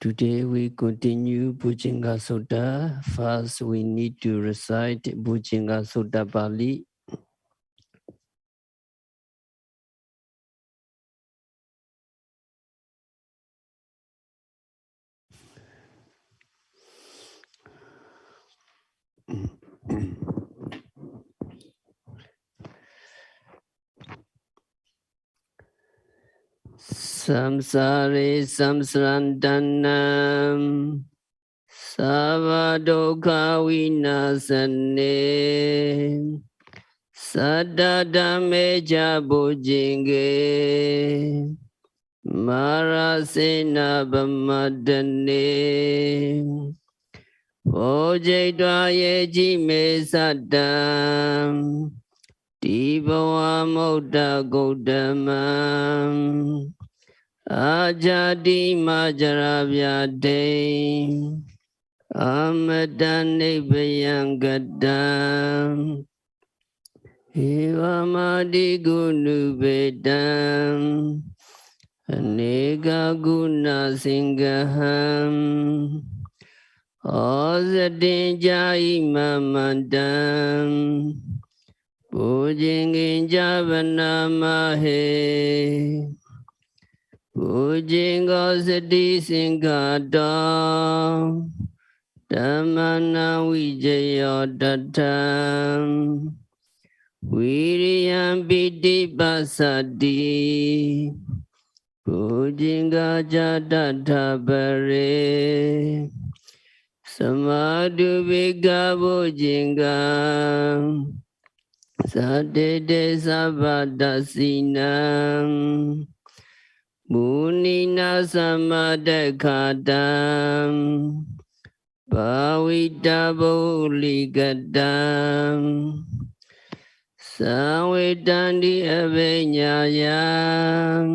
Today we continue Bojjhangha Sutta. First, we need to recite Bojjhangha Sutta Pali. Samsare samsarantanam Savadokha vinasane Saddadameja Bojjhangha Marasena Bamadane Bojjhangha yeji me saddam Divawa Moda Gaudamam Ajadi Majaravyade Amadane Bayangadam Ivamadi Gunu Vedam Anega Guna Singaham Ozadinja Imamandam Bojjhangha Javanamahe Bojjhangha Sati Singhatam Dhammana Vijaya Datam Viriyam Piti Pasati Bojjhangha Jatatabare Samadhu Vika Bojjhangha Sadede Sabadasinam Munina Samadekadam Bhavita Boligadam Savedandi Avenyayam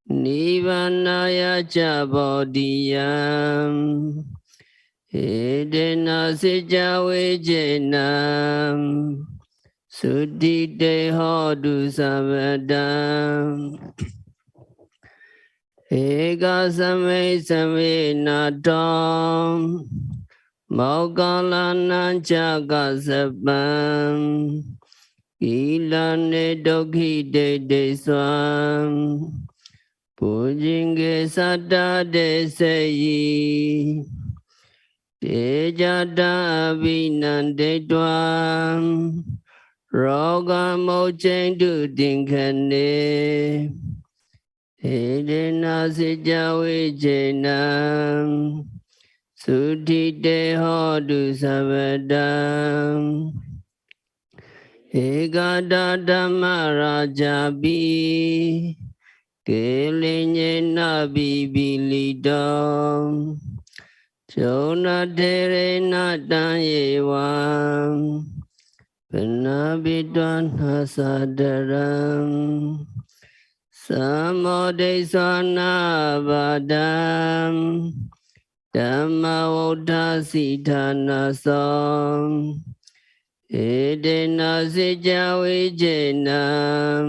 Nivanaya Chabodiyam Edena Sijavejenam Suddhi Dehodu Samadam Ega Same Same Natam Mogalana Chagasabam Ilane Dokhi De Swam Bojjhangha Satta De Seyi Tejada Abhinande Dwam Roga Mochendu Dinkane Edena Sijavejenam Suddhi Dehodu Savadam Egada Dhammarajabi Kelinyena Bibilidam Chona Terena Danyevam Penabidwan Hasadaram Samodesana Vadam Dhammavodha Siddhanasam Edena Sijavejenam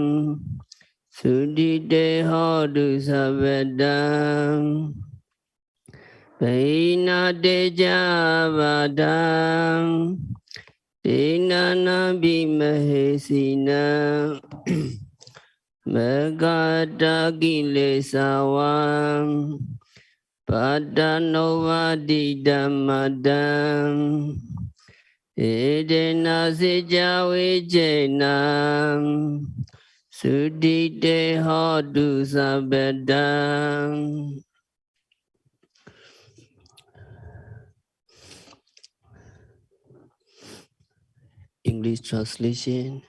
Suddhi Dehodu Savedam Paina Deja Vadam Dinana Bimahesina Megata Gilesavam Padanova Didammadam Edena Sijavejenam Suddhi Dehodu Sabedam. English translation.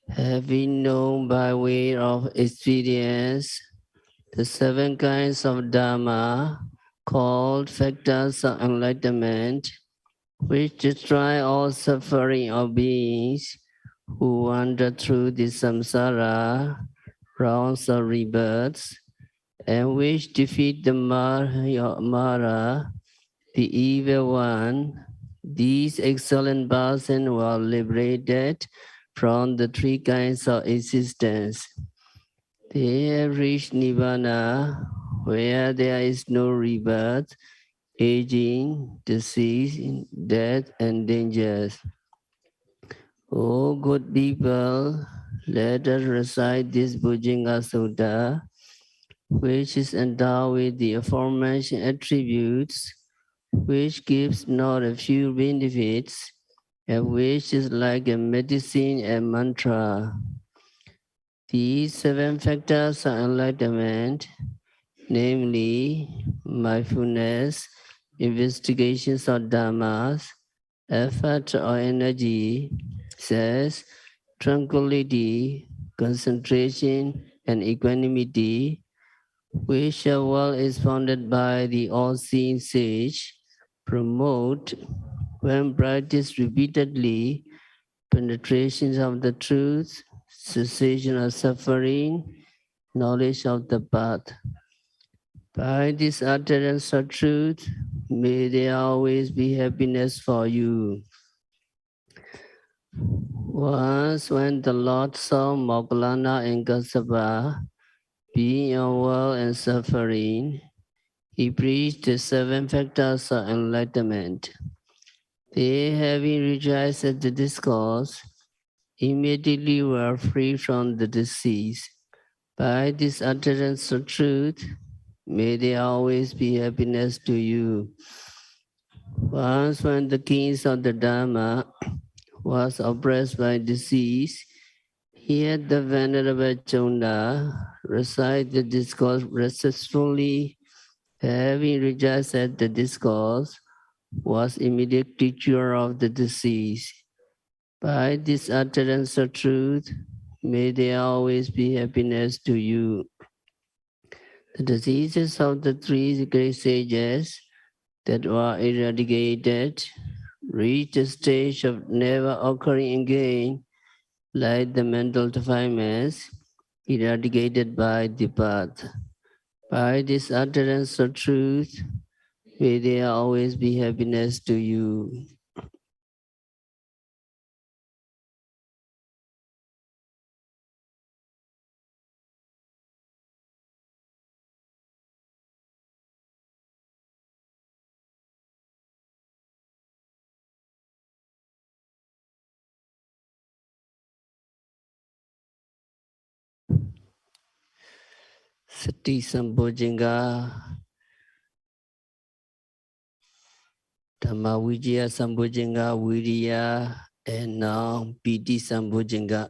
Having known by way of experience the 7 kinds of Dharma called factors of enlightenment, which destroy all suffering of beings who wander through the samsara rounds of rebirths, and which defeat the Mara, the evil one, these excellent persons were liberated from the 3 kinds of existence. They have reached Nirvana, where there is no rebirth, aging, disease, death, and dangers. O good people, let us recite this Bojjhangha Sutta, which is endowed with the aforementioned attributes, which gives not a few benefits, and which is like a medicine and mantra. These 7 factors of enlightenment, namely mindfulness, investigations of dhammas, effort or energy, says tranquility, concentration, and equanimity, which well is founded by the all-seeing sage, promote, when practiced repeatedly, penetration of the truth, cessation of suffering, knowledge of the path. By this utterance of truth, may there always be happiness for you. Once when the Lord saw Moggallana and Kassapa being unwell and suffering, he preached the 7 factors of enlightenment. They, having rejoiced at the discourse, immediately were free from the disease. By this utterance of truth, may there always be happiness to you. Once when the kings of the Dharma was oppressed by disease, he had the Venerable Chonda recite the discourse successfully, having rejected the discourse, was immediately cured of the disease. By this utterance of truth, may there always be happiness to you. The diseases of the 3 great sages that were eradicated reached a stage of never occurring again, like the mental defilements eradicated by the path. By this utterance of truth, may there always be happiness to you. Sati Sambojjhangha, Dhamma Vijaya Sambojjhangha, Viriya, and now Piti Sambojjhangha.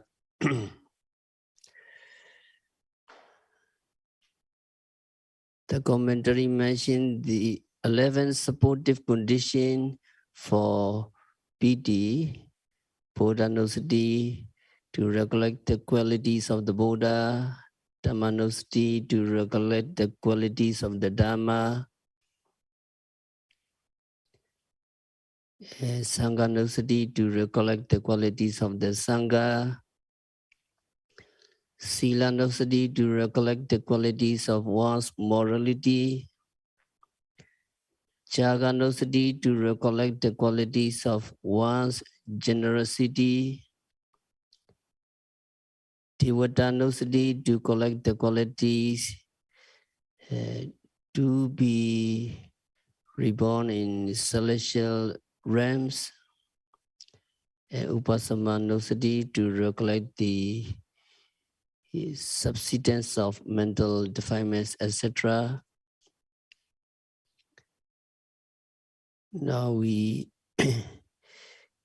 The commentary mentioned the 11 supportive conditions for Piti, Bodhanosati, to recollect the qualities of the Buddha, Dhammanosati, to recollect the qualities of the Dhamma, Sanghanosati, to recollect the qualities of the Sangha, Silanosati, to recollect the qualities of one's morality, Jaganosati, to recollect the qualities of one's generosity, Tivadanosati, to collect the qualities to be reborn in celestial realms, and Upasamanosati, to recollect the subsidence of mental defilements, etc. Now we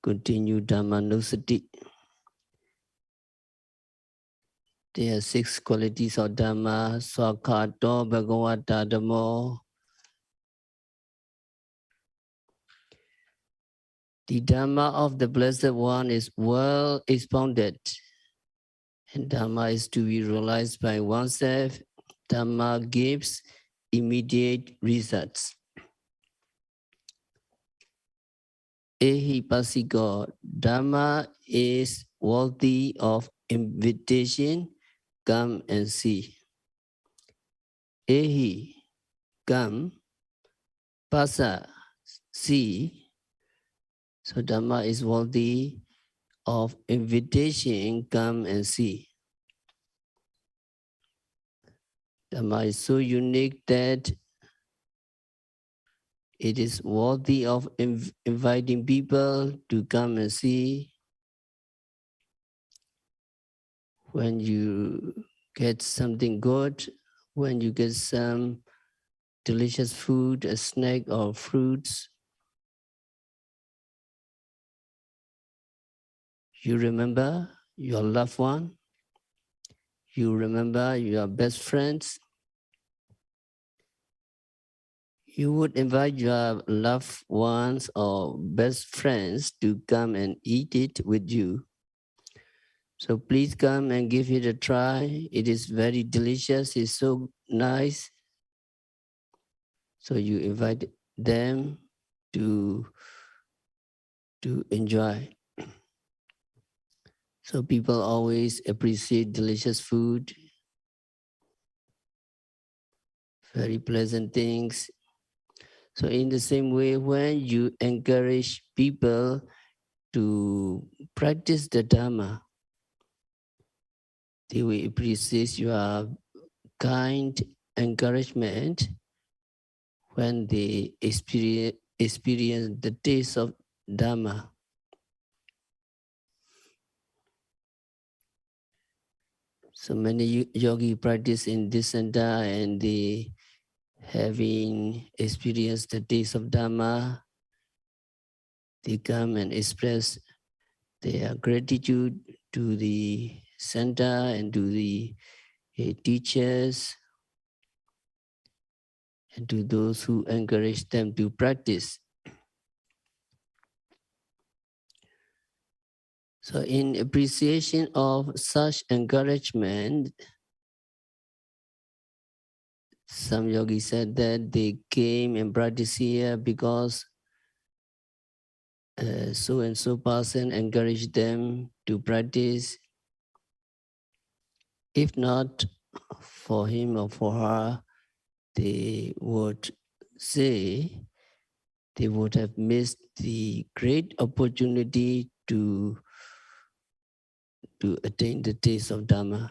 continue Dhammanosati. There are 6 qualities of Dhamma, Swakhato Bhagavata Dhammo. The Dhamma of the Blessed One is well expounded, and Dhamma is to be realized by oneself. Dhamma gives immediate results. Ehi Pasiko, Dhamma is worthy of invitation. Come and see. Ehi, come. Pasa, see. So Dhamma is worthy of invitation. Come and see. Dhamma is so unique that it is worthy of inviting people to come and see. When you get something good, when you get some delicious food, a snack or fruits, you remember your loved one, you remember your best friends. You would invite your loved ones or best friends to come and eat it with you. So please come and give it a try. It is very delicious, it's so nice. So you invite them to enjoy. So people always appreciate delicious food, very pleasant things. So in the same way, when you encourage people to practice the Dhamma, they will appreciate your kind encouragement when they experience the taste of Dhamma. So many yogi practice in this center and they having experienced the taste of Dhamma, they come and express their gratitude to the center and to the teachers and to those who encourage them to practice. So in appreciation of such encouragement, some yogis said that they came and practiced here because so and so person encouraged them to practice. If not for him or for her, they would say they would have missed the great opportunity to attain the taste of Dhamma.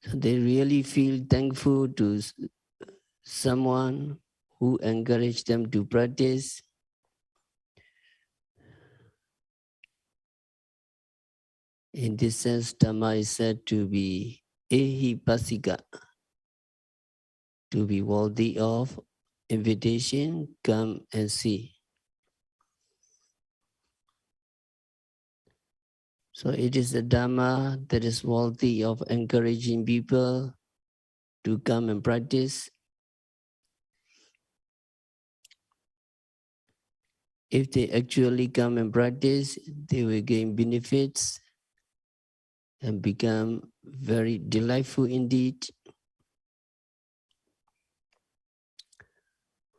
So they really feel thankful to someone who encouraged them to practice. In this sense, Dhamma is said to be ehipasika, to be worthy of invitation, come and see. So it is the Dhamma that is worthy of encouraging people to come and practice. If they actually come and practice, they will gain benefits and become very delightful indeed.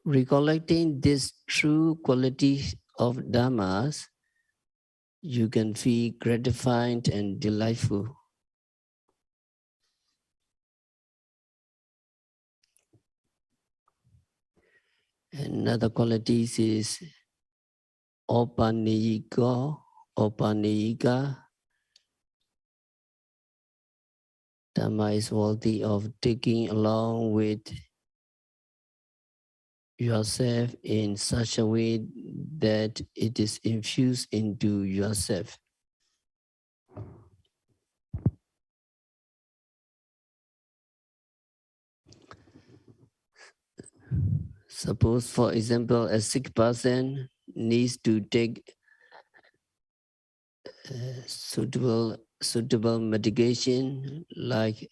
Recollecting these true qualities of Dhammas, you can feel gratified and delightful. Another quality is opanayika. Dhamma is worthy of taking along with yourself in such a way that it is infused into yourself. Suppose, for example, a sick person needs to take suitable medication like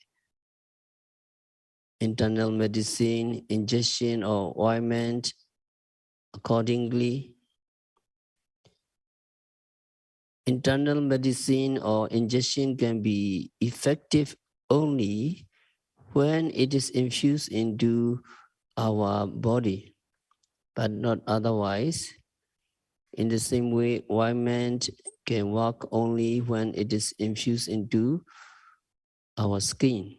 internal medicine, ingestion or ointment accordingly. Internal medicine or ingestion can be effective only when it is infused into our body, but not otherwise. In the same way, ointment can work only when it is infused into our skin.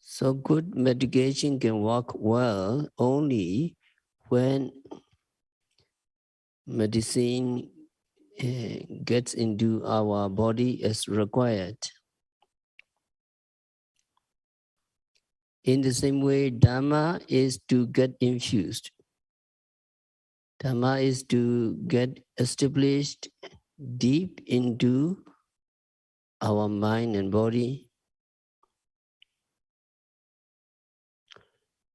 So good medication can work well only when medicine gets into our body as required. In the same way, Dhamma is to get infused. Dhamma is to get established deep into our mind and body.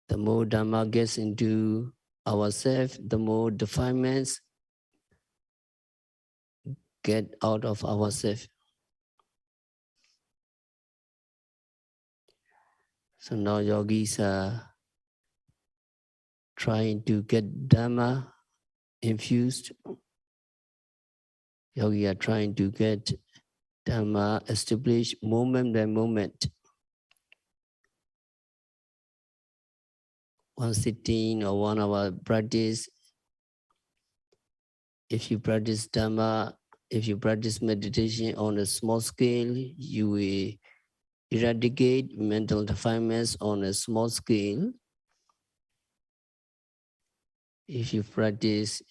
The more Dhamma gets into ourselves, the more defilements get out of ourselves. So now yogis are trying to get Dhamma infused. Yogis are trying to get Dhamma established moment by moment. One sitting or 1 hour practice. If you practice Dhamma, if you practice meditation on a small scale, you will eradicate mental defilements on a small scale. If you practice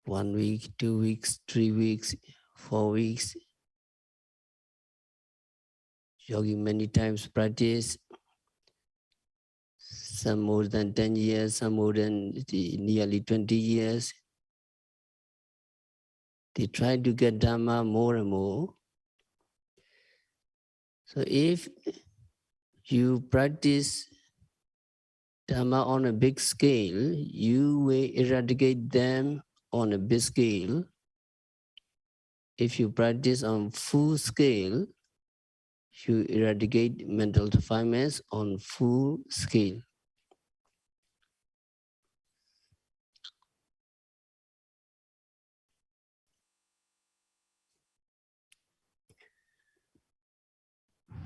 one week, 2 weeks, 3 weeks, 4 weeks, yogi many times practice, some more than 10 years, some more than nearly 20 years. They try to get Dhamma more and more. So if you practice Dhamma on a big scale, you will eradicate them on a big scale. If you practice on full scale, you eradicate mental defilements on full scale.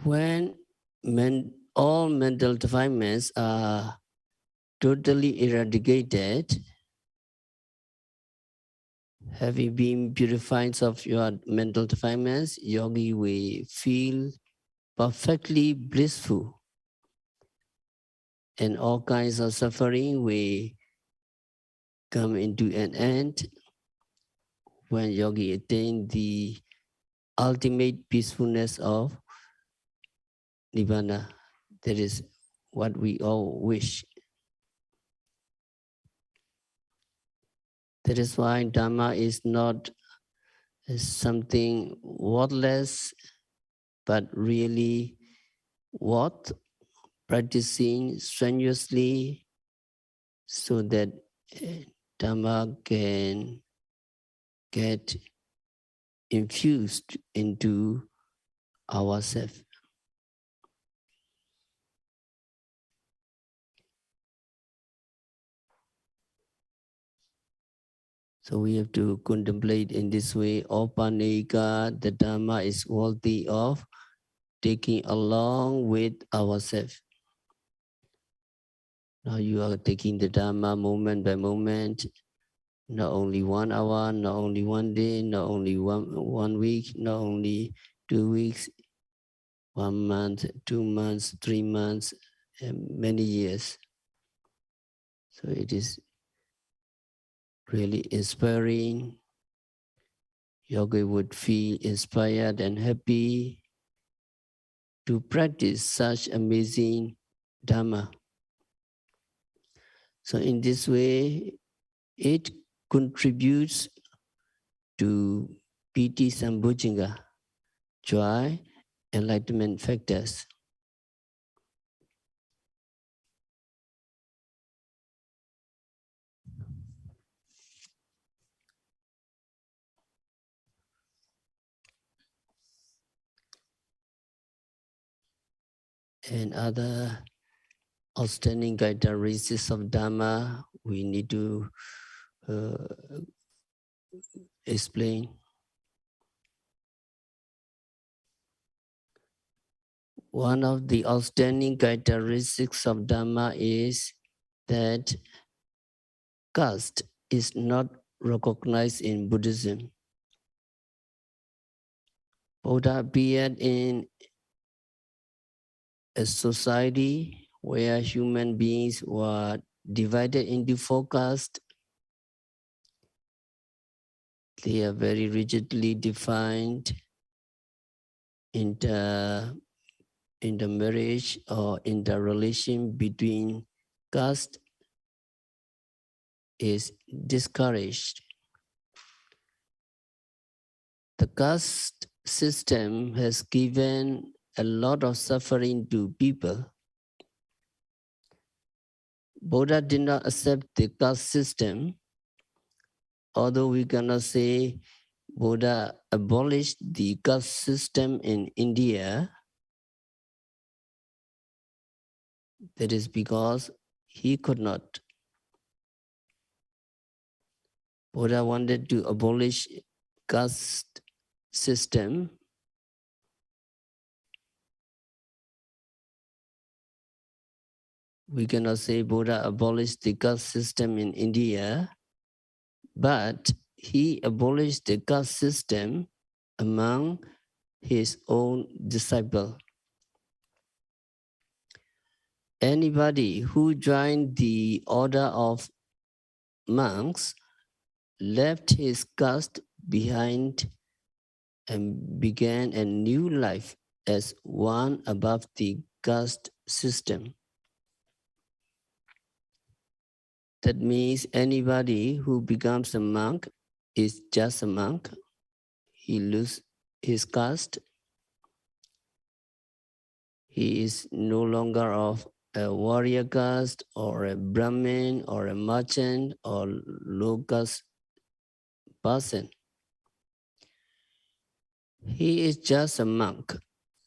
When all mental defilements are totally eradicated, having been purified of your mental defilements, yogi will feel perfectly blissful, and all kinds of suffering will come into an end when yogi attain the ultimate peacefulness of Nibbana. That is what we all wish. That is why Dhamma is not something worthless, but really worth practicing strenuously so that Dhamma can get infused into ourselves. So we have to contemplate in this way, Opaneka, the Dhamma is worthy of taking along with ourselves. Now you are taking the Dhamma moment by moment, not only 1 hour, not only 1 day, not only one week, not only 2 weeks, 1 month, 2 months, 3 months, and many years. So it is really inspiring. Yogi would feel inspired and happy to practice such amazing Dhamma. So in this way, it contributes to piti and Bojjhangha, joy, enlightenment factors. And other outstanding characteristics of Dhamma, we need to explain. One of the outstanding characteristics of Dhamma is that caste is not recognized in Buddhism. Buddha appeared in a society where human beings were divided into 4 castes. They are very rigidly defined in the marriage or in the relation between caste is discouraged. The caste system has given a lot of suffering to people. Buddha did not accept the caste system, although we cannot say Buddha abolished the caste system in India. That is because he could not. Buddha wanted to abolish caste system. We cannot say Buddha abolished the caste system in India, but he abolished the caste system among his own disciples. Anybody who joined the order of monks left his caste behind and began a new life as one above the caste system. That means anybody who becomes a monk is just a monk. He loses his caste. He is no longer of a warrior caste or a Brahmin or a merchant or low caste person. He is just a monk.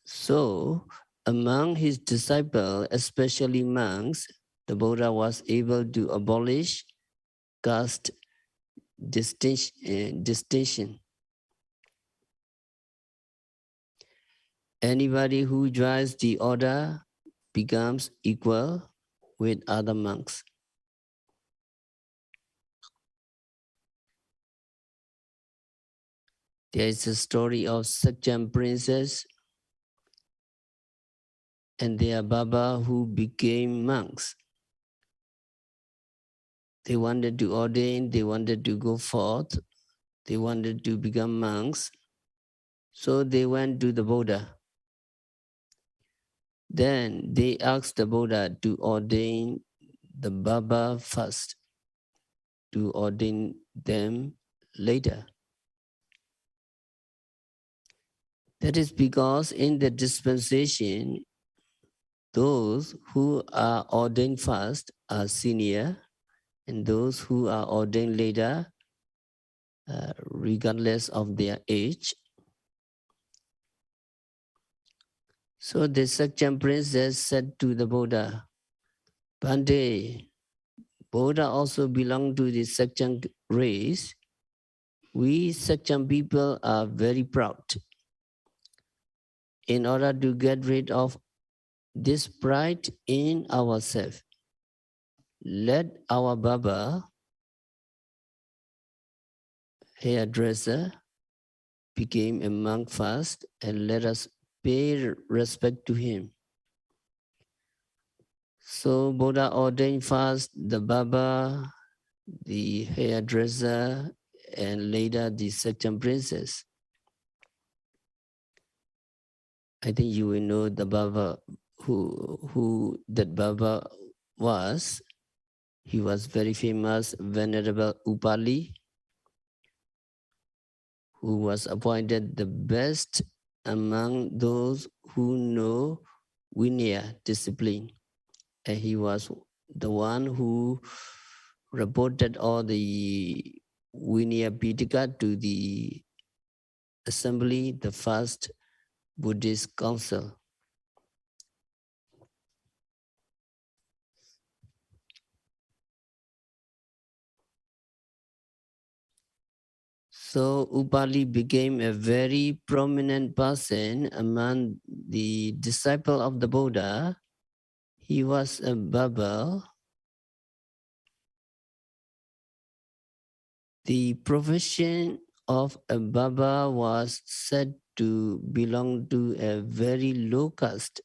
So among his disciples, especially monks, the Buddha was able to abolish caste distinction. Anybody who joins the order becomes equal with other monks. There is a story of Sakjam princess and their Baba who became monks. They wanted to ordain, they wanted to go forth, they wanted to become monks. So they went to the Buddha. Then they asked the Buddha to ordain the Baba first, to ordain them later. That is because in the dispensation, those who are ordained first are senior, and those who are ordained later, regardless of their age. So the Sakjam princess said to the Buddha, Bhante, Buddha also belonged to the Sakjam race. We Sakjam people are very proud. In order to get rid of this pride in ourselves, let our Baba, hairdresser, became a monk first and let us pay respect to him. So Buddha ordained first the Baba, the hairdresser, and later the Sakjam princess. I think you will know the Baba, who that Baba was. He was very famous, Venerable Upali, who was appointed the best among those who know Vinaya discipline. And he was the one who reported all the Vinaya Pitaka to the assembly, the first Buddhist council. So Upali became a very prominent person among the disciple of the Buddha. He was a Baba. The profession of a Baba was said to belong to a very low caste.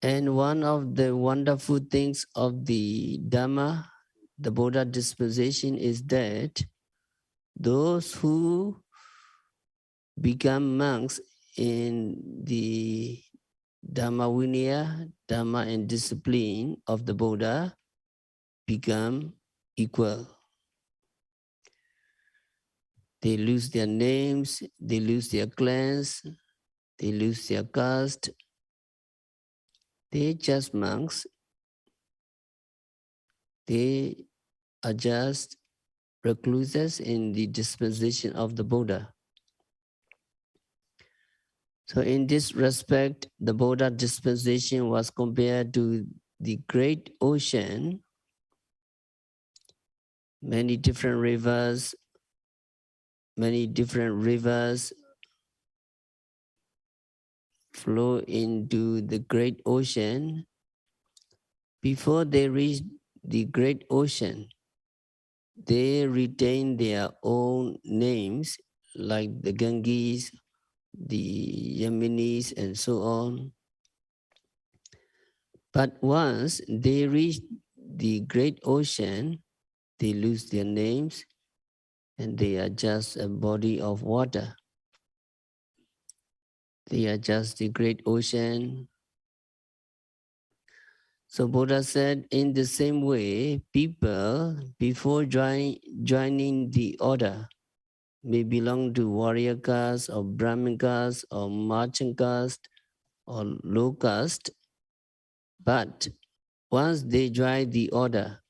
And one of the wonderful things of the Dhamma, the Buddha dispensation, is that those who become monks in the Dhamma Vinaya, Dhamma and discipline of the Buddha become equal. They lose their names, they lose their clans, they lose their caste. They're just monks. They are just recluses in the dispensation of the Buddha. So in this respect, the Buddha dispensation was compared to the great ocean, many different rivers flow into the great ocean. Before they reach the great ocean, they retain their own names like the Ganges, the Yaminis, and so on. But once they reach the great ocean, they lose their names and they are just a body of water. They are just the great ocean. So Buddha said, in the same way, people before joining the order may belong to warrior caste or Brahmin caste or merchant caste or low caste, but once they join the order,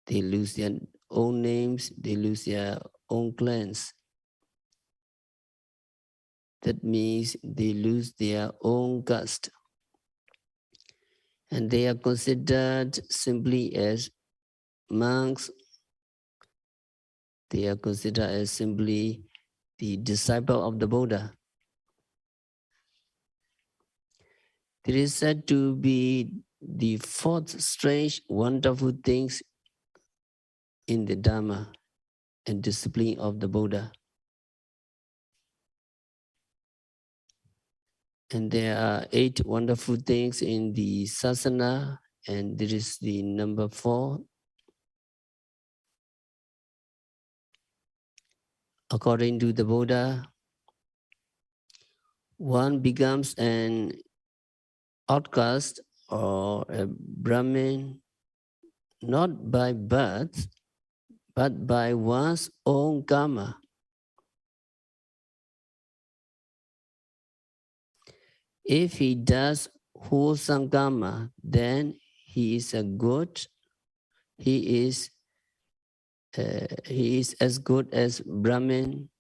they lose their own names, they lose their own clans. That means they lose their own caste. And they are considered simply as monks. They are considered as simply the disciple of the Buddha. It is said to be the fourth strange, wonderful things in the Dhamma and discipline of the Buddha. And there are 8 wonderful things in the Sasana, and this is the number 4. According to the Buddha, one becomes an outcast or a Brahmin not by birth, but by one's own karma. If he does wholesome karma, then he is a good. He is as good as Brahmin.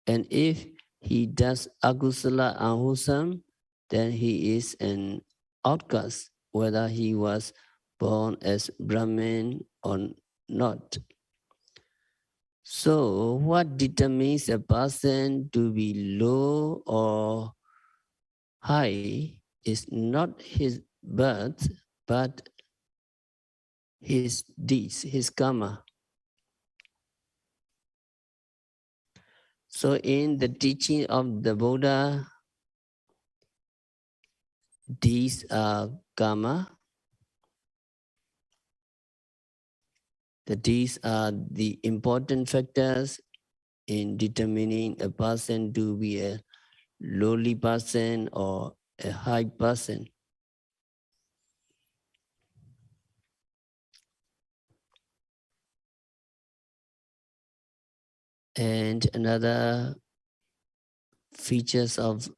And if he does akusala unwholesome, then he is an outcast, whether he was born as Brahmin or not. So, what determines a person to be low or high is not his birth, but his deeds, his karma. So in the teaching of the Buddha, these are karma. These are the important factors in determining a person to be a lowly person or a high person. And another features of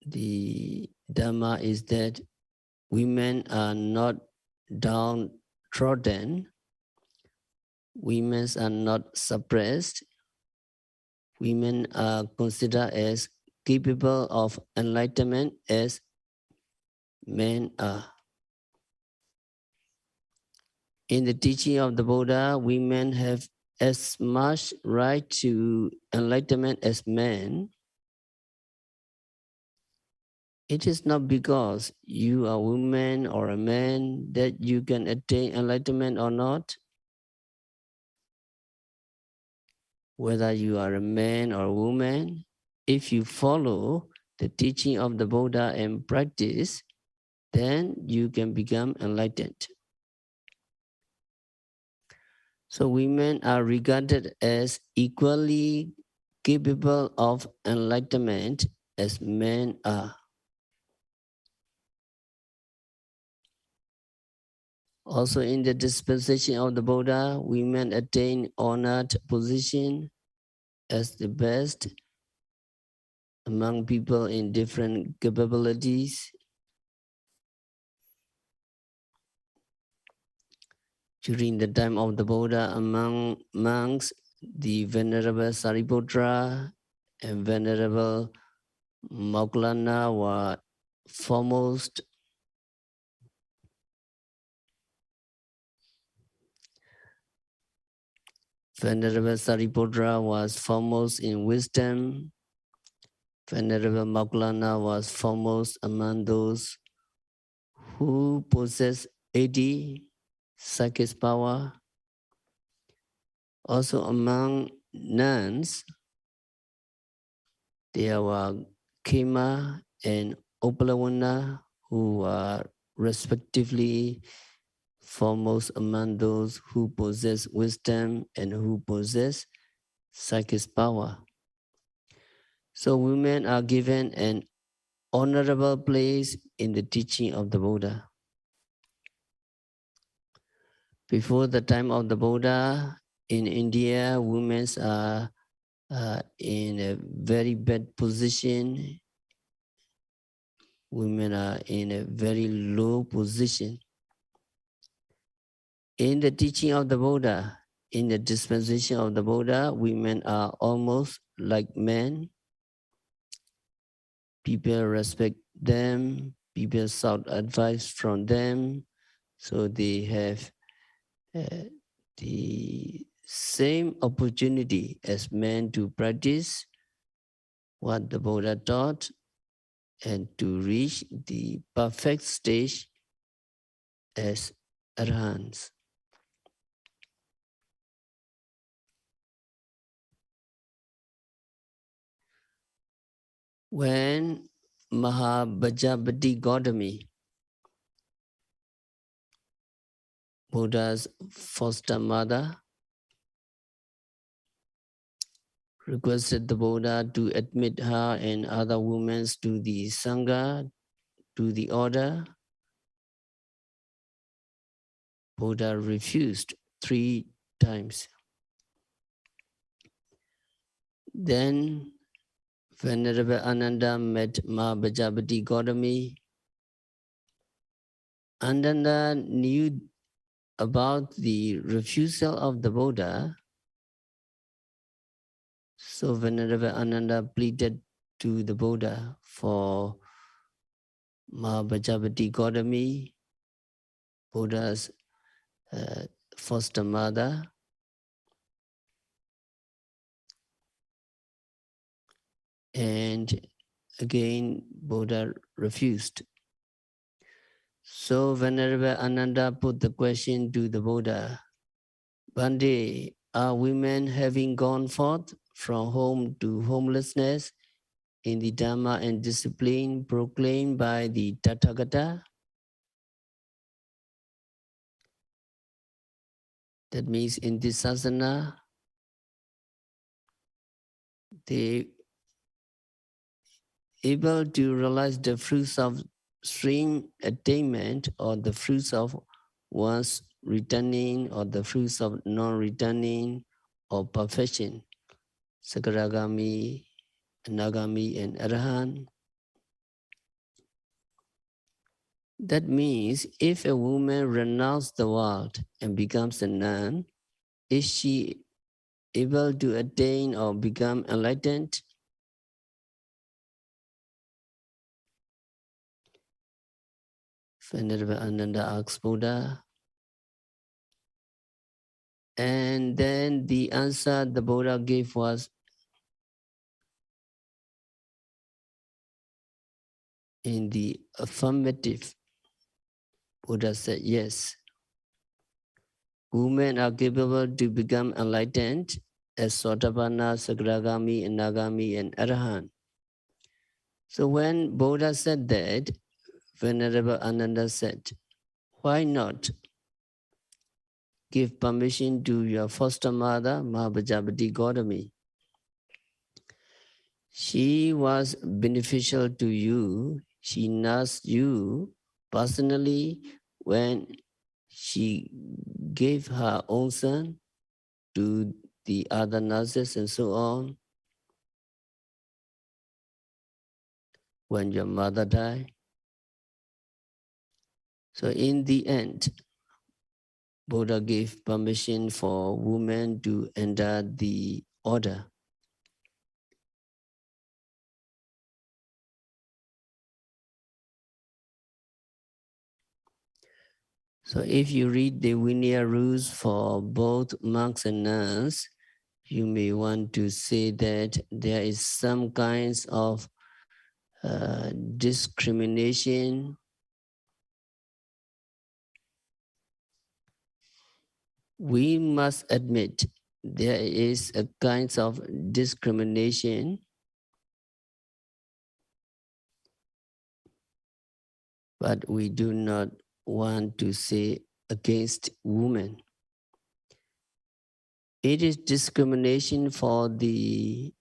the Dhamma is that women are not downtrodden, women are not suppressed, women are considered as capable of enlightenment as men are. In the teaching of the Buddha, women have as much right to enlightenment as men. It is not because you are a woman or a man that you can attain enlightenment or not. Whether you are a man or a woman, if you follow the teaching of the Buddha and practice, then you can become enlightened. So women are regarded as equally capable of enlightenment as men are. Also in the dispensation of the Buddha, women attain honored position as the best among people in different capabilities. During the time of the Buddha, among monks, the Venerable Sariputra and Venerable Moggallana were foremost. Venerable Sariputra was foremost in wisdom. Venerable Moggallana was foremost among those who possess 80 psychic power. Also among nuns, there were Khema and Upalawana, who are respectively foremost among those who possess wisdom and who possess psychic power. So women are given an honorable place in the teaching of the Buddha. Before the time of the Buddha, in India, women are in a very bad position. Women are in a very low position. In the teaching of the Buddha, in the dispensation of the Buddha, women are almost like men. People respect them, people sought advice from them, so they have the same opportunity as men to practice what the Buddha taught and to reach the perfect stage as arhants. When Mahabhajapati Gautami, Buddha's foster mother, requested the Buddha to admit her and other women to the Sangha, to the order, Buddha refused 3 times. Then Venerable Ananda met Mahabhajapati Gautami. Ananda knew about the refusal of the Buddha. So Venerable Ananda pleaded to the Buddha for Mahabhajapati Gautami, Buddha's foster mother. And again, Buddha refused. So Venerable Ananda put the question to the Buddha, Bhante, are women having gone forth from home to homelessness in the Dhamma and discipline proclaimed by the Tathagata? That means in this sasana, they able to realize the fruits of stream attainment or the fruits of one's returning or the fruits of non-returning or perfection, Sakaragami, Anagami and Arahant. That means if a woman renounces the world and becomes a nun, is she able to attain or become enlightened? Venerable Ananda asked Buddha. And then the answer the Buddha gave was, in the affirmative. Buddha said, yes. Women are capable to become enlightened as Sotapanna, Sagragami, Anagami, and Arahant. So when Buddha said that, Venerable Ananda said, why not give permission to your foster mother, Mahabhajapati Gautami? She was beneficial to you. She nursed you personally when she gave her own son to the other nurses and so on. When your mother died. So in the end, Buddha gave permission for women to enter the order. So if you read the Vinaya rules for both monks and nuns, you may want to say that there is some kinds of discrimination. We must admit there is a kinds of discrimination, but we do not want to say against women. It is discrimination for the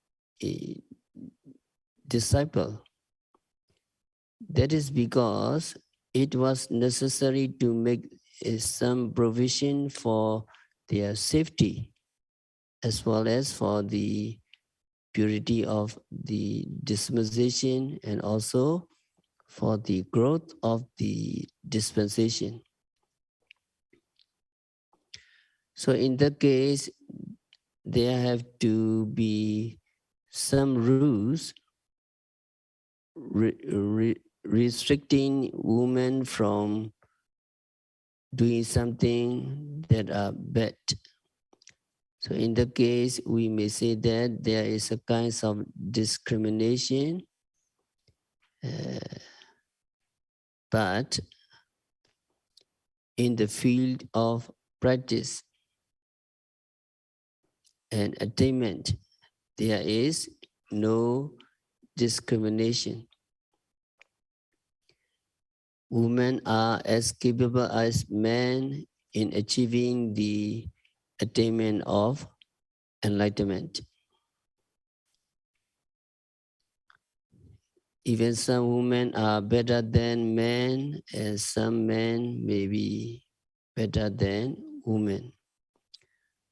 disciple. That is because it was necessary to make some provision for their safety as well as for the purity of the dispensation and also for the growth of the dispensation. So in that case, there have to be some rules restricting women from doing something that are bad. So in that case, we may say that there is a kind of discrimination, but in the field of practice and attainment, there is no discrimination. Women are as capable as men in achieving the attainment of enlightenment. Even some women are better than men, and some men may be better than women.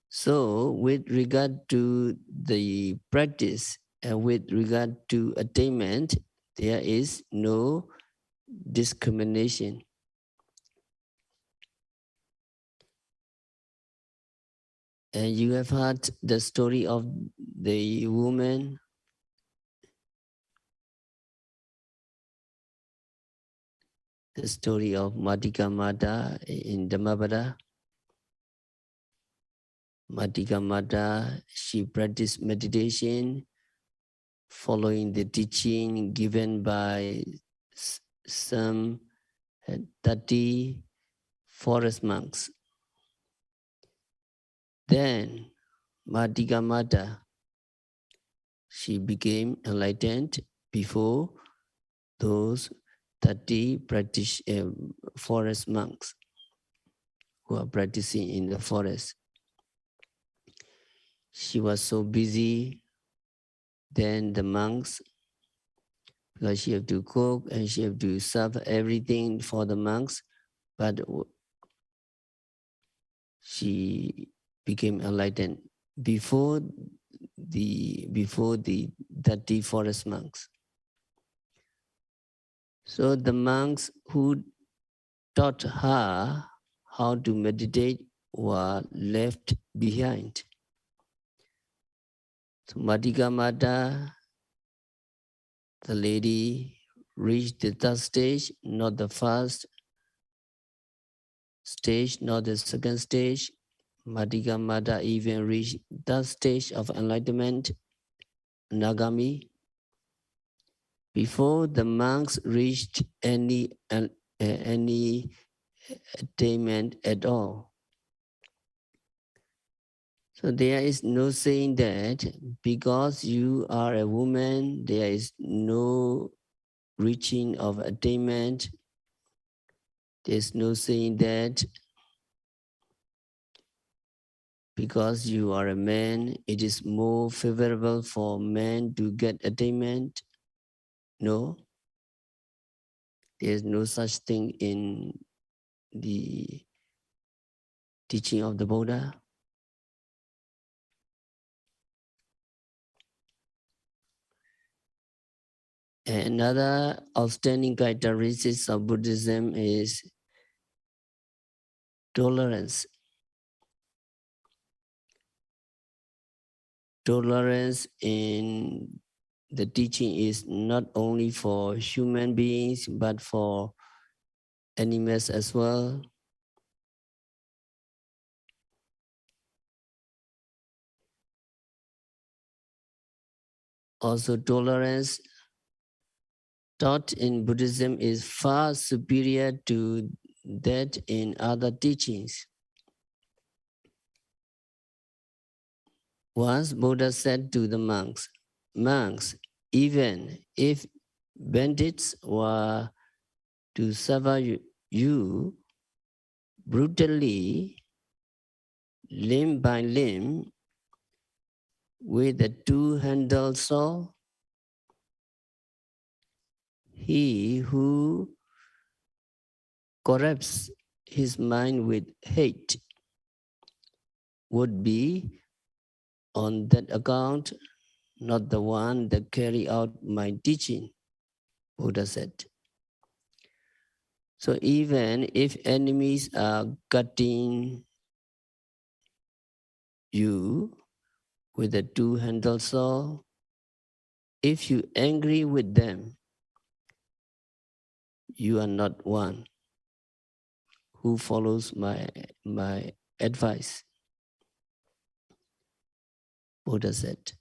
So with regard to the practice and with regard to attainment, there is no discrimination. And you have heard the story of the woman the story of Madhika Mata in Dhammapada. Madhika Mata, she practiced meditation following the teaching given by some 30 forest monks. Then Madhika Mata, she became enlightened before those 30 forest monks who are practicing in the forest. She was so busy, then the monks, because she have to cook and she have to serve everything for the monks, but she became enlightened before the 30 forest monks. So the monks who taught her how to meditate were left behind. So Madhika Mata, the lady, reached the third stage, not the first stage, not the second stage. Madhika Mata even reached that stage of enlightenment, Nagami, before the monks reached any attainment at all. So there is no saying that because you are a woman, there is no reaching of attainment. There's no saying that because you are a man, it is more favorable for men to get attainment. No, there's no such thing in the teaching of the Buddha. Another outstanding characteristic of Buddhism is tolerance. Tolerance in the teaching is not only for human beings, but for animals as well. Also, tolerance taught in Buddhism is far superior to that in other teachings. Once Buddha said to the monks, even if bandits were to suffer you brutally, limb by limb, with a two-handled saw, he who corrupts his mind with hate would be, on that account, not the one that carry out my teaching, Buddha said. So even if enemies are cutting you with a two-handled saw, if you angry with them, you are not one who follows my advice, Buddha said.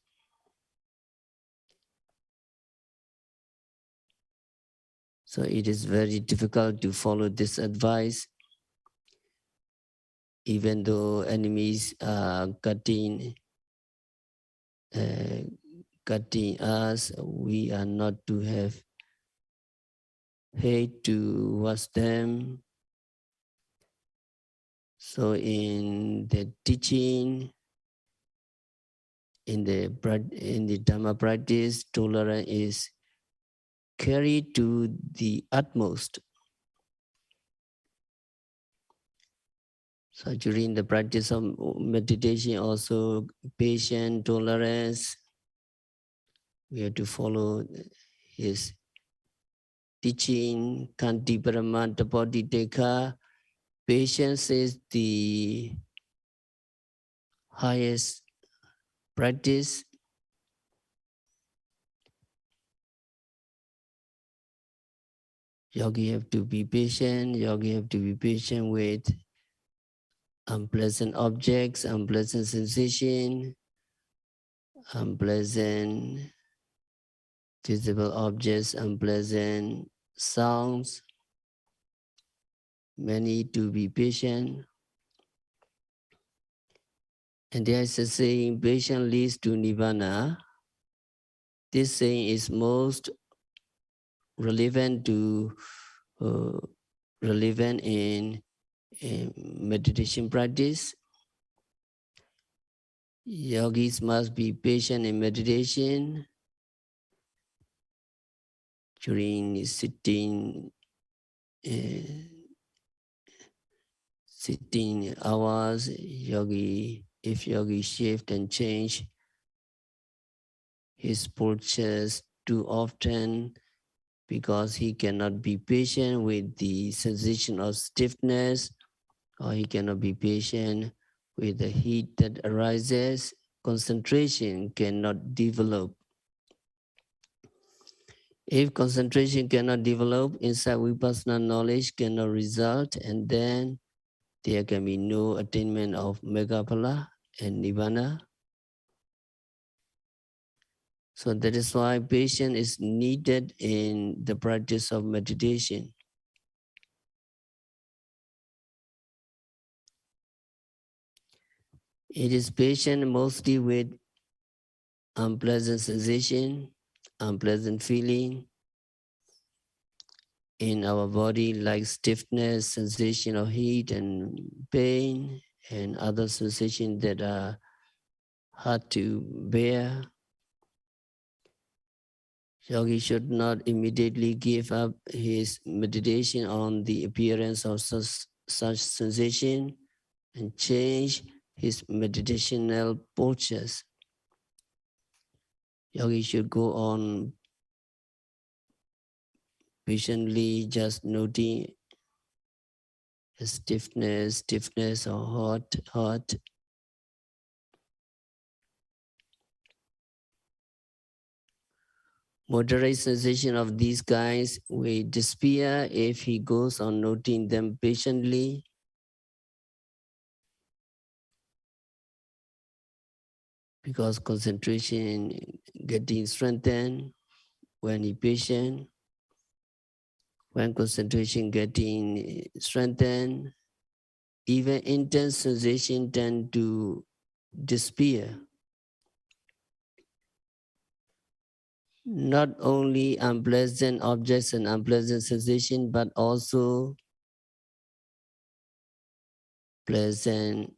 So it is very difficult to follow this advice, even though enemies are cutting us. We are not to have hate towards them. So in the teaching, in the Dhamma practice, tolerance is carried to the utmost. So during the practice of meditation, also patience, tolerance, we have to follow his teaching, Kanti Paramanta Bodhideka. Patience is the highest practice. Yogi have to be patient. Yogi have to be patient with unpleasant objects, unpleasant sensation, unpleasant visible objects, unpleasant sounds. Many to be patient. And there is a saying, patience leads to Nibbana. This saying is most relevant in meditation practice. Yogis must be patient in meditation. During sitting hours, if yogi shift and change his postures too often, because he cannot be patient with the sensation of stiffness, or he cannot be patient with the heat that arises, concentration cannot develop. If concentration cannot develop, insight vipassana knowledge cannot result, and then there can be no attainment of Meghaphala and Nibbana. So that is why patience is needed in the practice of meditation. It is patient mostly with unpleasant sensation, unpleasant feeling. in our body, like stiffness, sensation of heat and pain, and other sensations that are hard to bear. Yogi should not immediately give up his meditation on the appearance of such sensation and change his meditational postures. Yogi should go on patiently, just noting stiffness or hot. Moderate sensation of these kinds will disappear if he goes on noting them patiently. Because concentration getting strengthened when he patient. When concentration getting strengthened, even intense sensation tend to disappear. Not only unpleasant objects and unpleasant sensation, but also pleasant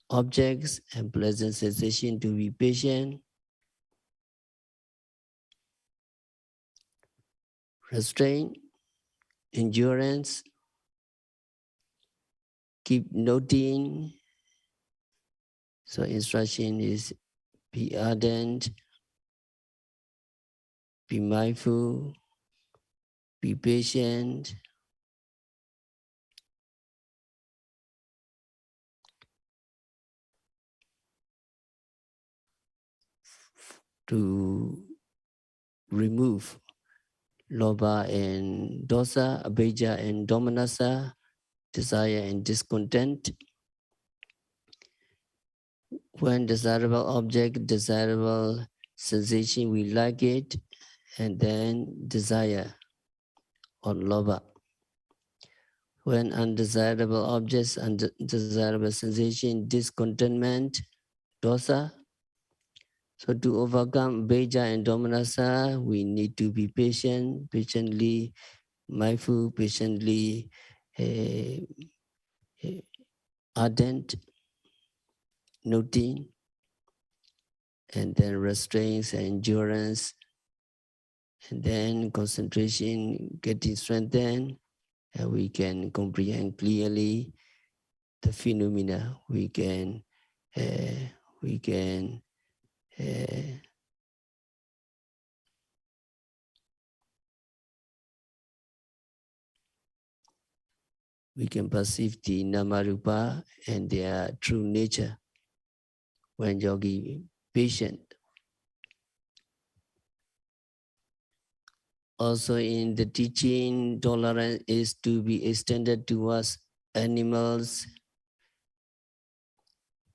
objects and pleasant sensation to be patient. Restraint, endurance, keep noting. So instruction is be ardent, be mindful, be patient, to remove lobha and dosa, abhijja and domanassa, desire and discontent. When desirable object, desirable sensation, we like it, and then desire or lobha. When undesirable objects, undesirable sensation, discontentment, dosa. So to overcome Beja and Domanassa, we need to be patient, patiently mindful, patiently uh, ardent, noting, and then restraints and endurance, and then concentration getting strengthened, and we can comprehend clearly the phenomena. We can uh, we can perceive the Namarupa and their true nature when yogi patient. Also in the teaching, tolerance is to be extended towards animals.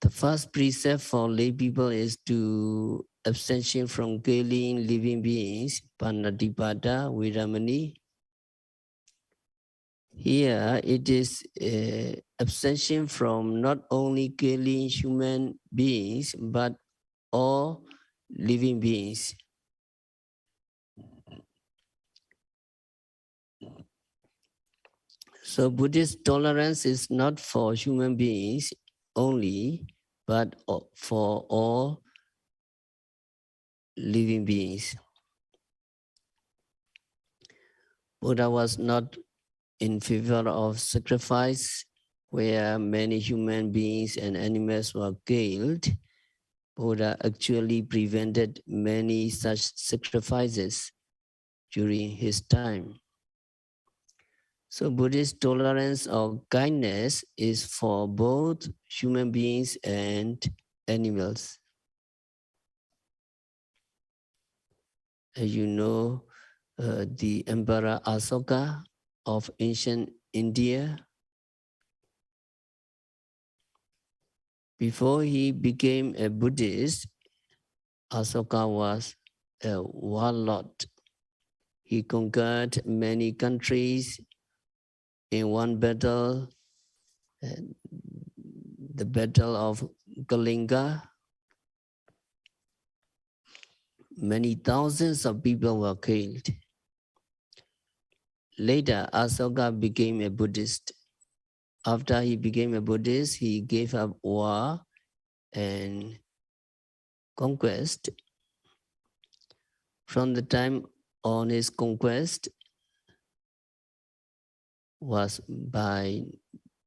The first precept for lay people is to abstention from killing living beings, panatipada, viramani. Here it is abstention from not only killing human beings, but all living beings. So Buddhist tolerance is not for human beings only, but for all living beings. Buddha was not in favor of sacrifice, where many human beings and animals were killed. Buddha actually prevented many such sacrifices during his time. So Buddhist tolerance or kindness is for both human beings and animals. As you know, the Emperor Asoka of ancient India, before he became a Buddhist, Asoka was a warlord. He conquered many countries in one battle, the Battle of Kalinga. Many thousands of people were killed. Later, Asoka became a Buddhist. After he became a Buddhist, he gave up war and conquest. From the time on his conquest was by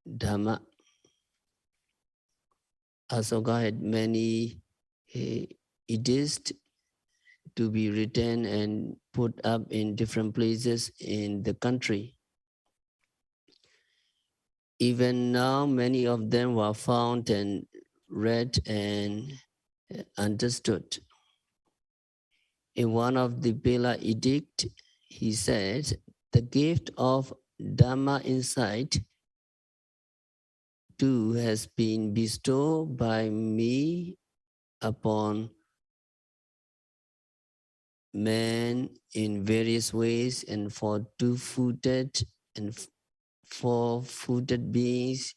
Dhamma. Asoka had many edicts to be written and put up in different places in the country. Even now, many of them were found and read and understood. In one of the Bela edict, he said, the gift of Dhamma insight too has been bestowed by me upon man in various ways, and for two-footed and four-footed beings,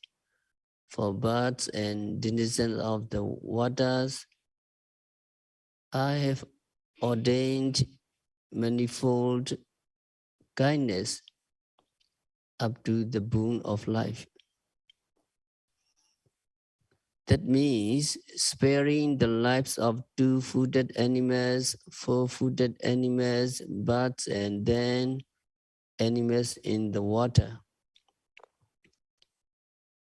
for birds and denizens of the waters, I have ordained manifold kindness up to the boon of life. That means sparing the lives of two-footed animals, four-footed animals, birds, and then animals in the water.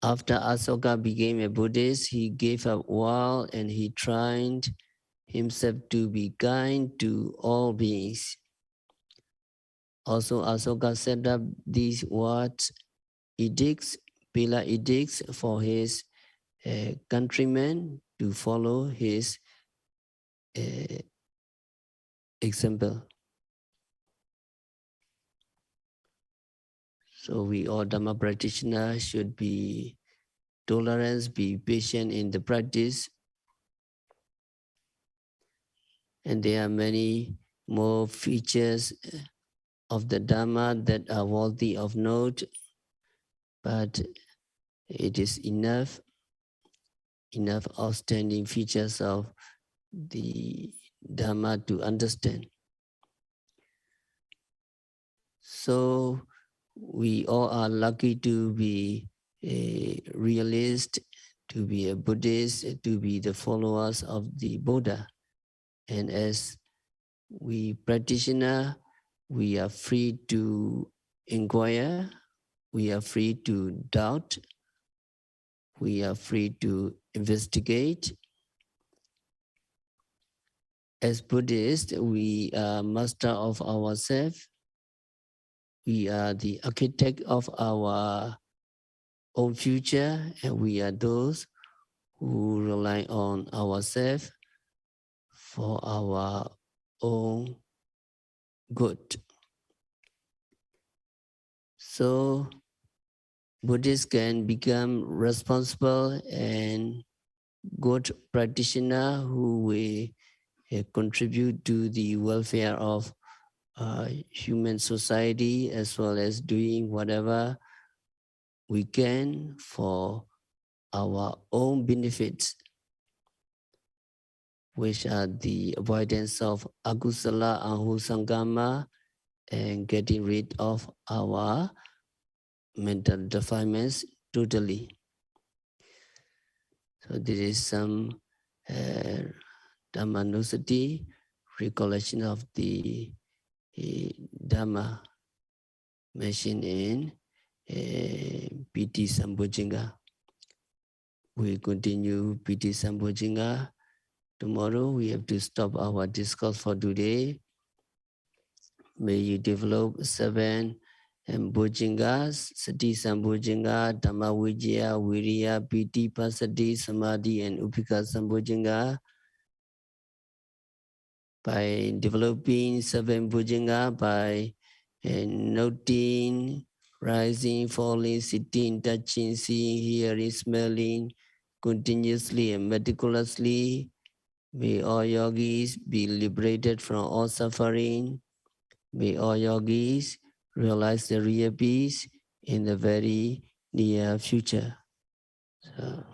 After Asoka became a Buddhist, he gave up war and he trained himself to be kind to all beings. Also, Asoka set up these words, edicts, Pila edicts for his countrymen to follow his example. So we all Dhamma practitioners should be tolerant, be patient in the practice. And there are many more features of the Dhamma that are worthy of note, but it is enough outstanding features of the Dhamma to understand. So we all are lucky to be a realist, to be a Buddhist, to be the followers of the Buddha. And as we practitioner, we are free to inquire, we are free to doubt, we are free to investigate. As Buddhists, we are master of ourselves. We are the architect of our own future, and we are those who rely on ourselves for our own good. So Buddhists can become responsible and good practitioner who will contribute to the welfare of human society, as well as doing whatever we can for our own benefits, which are the avoidance of akusala ahusangama and getting rid of our mental defilements totally. So this is some Dhammanussati, recollection of the Dhamma mentioned in Piti Sambojjhanga. We continue Piti Sambojjhanga. Tomorrow we have to stop our discourse for today. May you develop 7 Bojjhangas, Sati Sambojjhanga, Dhamma Vijaya, Viriya, Piti, Pasati, Samadhi, and Upika Sambojjhanga. By developing 7 Bojjhanga, by noting, rising, falling, sitting, touching, seeing, hearing, smelling, continuously and meticulously, may all yogis be liberated from all suffering. May all yogis realize the real peace in the very near future. So,